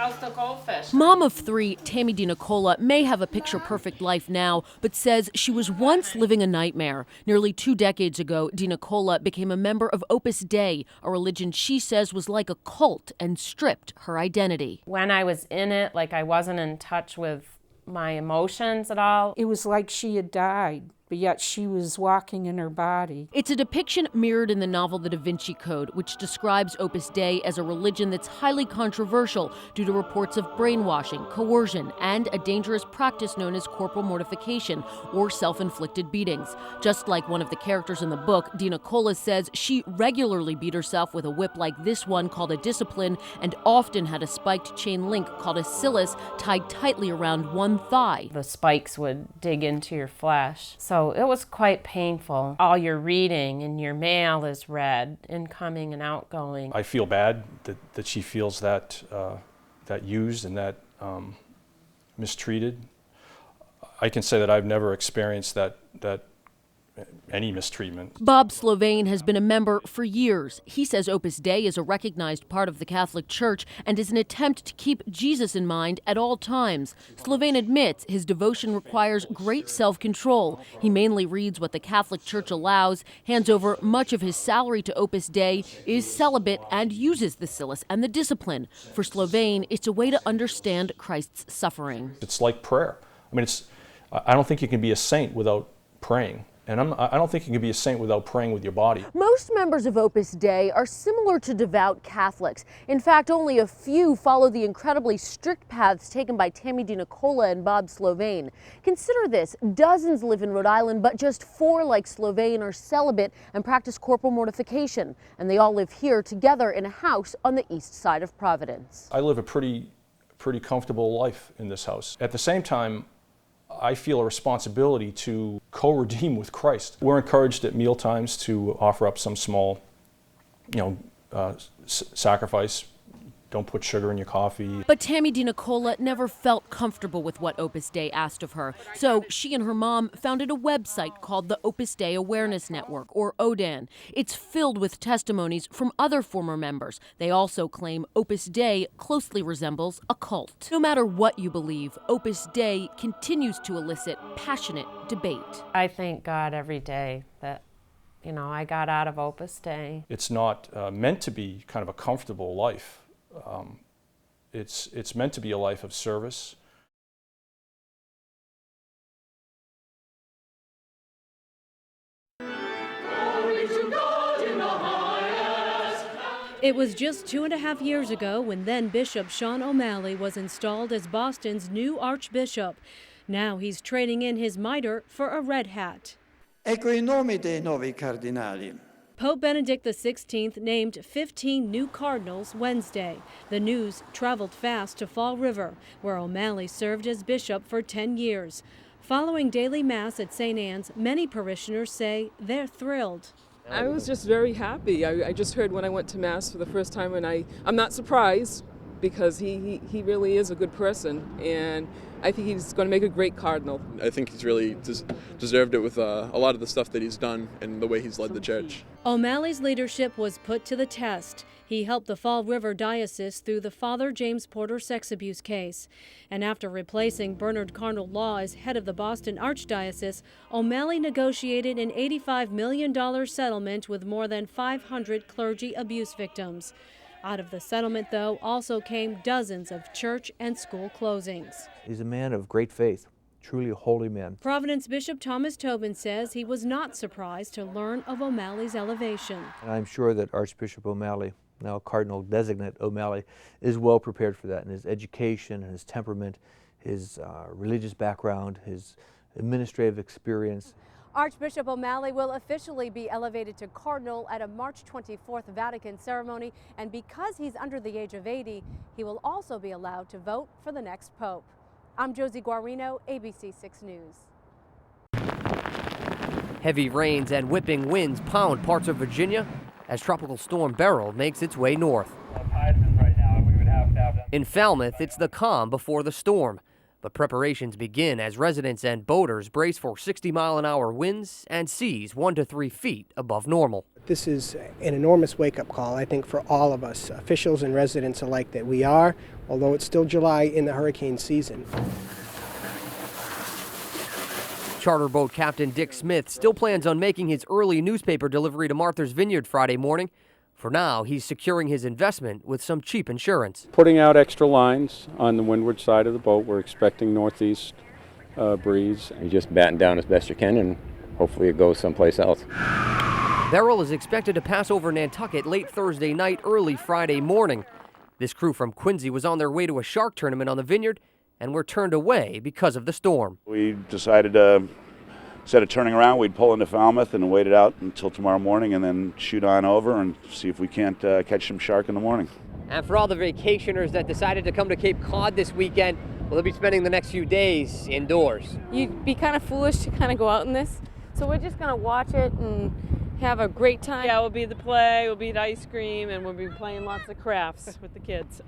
How's the goldfish? Mom of three, Tammy DiNicola, may have a picture-perfect life now, but says she was once living a nightmare. Nearly 2 decades ago, DiNicola became a member of Opus Dei, a religion she says was like a cult and stripped her identity. When I was in it, like I wasn't in touch with my emotions at all. It was like she had died, but yet she was walking in her body. It's a depiction mirrored in the novel The Da Vinci Code, which describes Opus Dei as a religion that's highly controversial due to reports of brainwashing, coercion, and a dangerous practice known as corporal mortification, or self-inflicted beatings. Just like one of the characters in the book, DiNicola says she regularly beat herself with a whip like this one called a discipline, and often had a spiked chain link called a cilice tied tightly around one thigh. The spikes would dig into your flesh. So it was quite painful. All your reading and your mail is read, incoming and outgoing. I feel bad that she feels that used and that mistreated. I can say that I've never experienced that any mistreatment. Bob Slovane has been a member for years. He says Opus Dei is a recognized part of the Catholic Church and is an attempt to keep Jesus in mind at all times. Slovane admits his devotion requires great self-control. He mainly reads what the Catholic Church allows, hands over much of his salary to Opus Dei, is celibate, and uses the silice and the discipline. For Slovane, it's a way to understand Christ's suffering. It's like prayer. I mean, I don't think you can be a saint without praying. And I don't think you can be a saint without praying with your body. Most members of Opus Dei are similar to devout Catholics. In fact, only a few follow the incredibly strict paths taken by Tammy DiNicola and Bob Slovane. Consider this, dozens live in Rhode Island, but just 4, like Slovane, are celibate and practice corporal mortification. And they all live here together in a house on the east side of Providence. I live a pretty comfortable life in this house. At the same time, I feel a responsibility to co-redeem with Christ. We're encouraged at mealtimes to offer up some small, sacrifice. Don't put sugar in your coffee. But Tammy DiNicola never felt comfortable with what Opus Dei asked of her. So she and her mom founded a website called the Opus Dei Awareness Network, or ODAN. It's filled with testimonies from other former members. They also claim Opus Dei closely resembles a cult. No matter what you believe, Opus Dei continues to elicit passionate debate. I thank God every day that I got out of Opus Dei. It's not meant to be kind of a comfortable life. It's meant to be a life of service. It was just 2.5 years ago when then Bishop Sean O'Malley was installed as Boston's new Archbishop. Now he's trading in his mitre for a red hat. Ecco i nomi dei nuovi cardinali. Pope Benedict XVI named 15 new cardinals Wednesday. The news traveled fast to Fall River, where O'Malley served as bishop for 10 years. Following daily mass at St. Anne's, many parishioners say they're thrilled. I was just very happy. I just heard when I went to mass for the first time, and I'm not surprised because he really is a good person, and I think he's going to make a great cardinal. I think he's really deserved it with a lot of the stuff that he's done and the way he's led the church. O'Malley's leadership was put to the test. He helped the Fall River Diocese through the Father James Porter sex abuse case. And after replacing Bernard Cardinal Law as head of the Boston Archdiocese, O'Malley negotiated an $85 million settlement with more than 500 clergy abuse victims. Out of the settlement, though, also came dozens of church and school closings. He's a man of great faith, truly a holy man. Providence Bishop Thomas Tobin says he was not surprised to learn of O'Malley's elevation. And I'm sure that Archbishop O'Malley, now Cardinal Designate O'Malley, is well prepared for that in his education and his temperament, his religious background, his administrative experience. Archbishop O'Malley will officially be elevated to cardinal at a March 24th Vatican ceremony, and because he's under the age of 80, he will also be allowed to vote for the next pope. I'm Josie Guarino, ABC 6 News. Heavy rains and whipping winds pound parts of Virginia as Tropical Storm Beryl makes its way north. In Falmouth, it's the calm before the storm. But preparations begin as residents and boaters brace for 60-mile-an-hour winds and seas 1 to 3 feet above normal. This is an enormous wake-up call, I think, for all of us, officials and residents alike, that we are, although it's still July, in the hurricane season. Charter boat captain Dick Smith still plans on making his early newspaper delivery to Martha's Vineyard Friday morning. For now, he's securing his investment with some cheap insurance. Putting out extra lines on the windward side of the boat. We're expecting northeast breeze. You just batten down as best you can, and hopefully it goes someplace else. Beryl is expected to pass over Nantucket late Thursday night, early Friday morning. This crew from Quincy was on their way to a shark tournament on the Vineyard and were turned away because of the storm. We decided to, instead of turning around, we'd pull into Falmouth and wait it out until tomorrow morning and then shoot on over and see if we can't catch some shark in the morning. And for all the vacationers that decided to come to Cape Cod this weekend, well, they'll be spending the next few days indoors. You'd be kind of foolish to kind of go out in this, so we're just going to watch it and have a great time. Yeah, we'll be the play, we'll be the ice cream, and we'll be playing lots of crafts with the kids.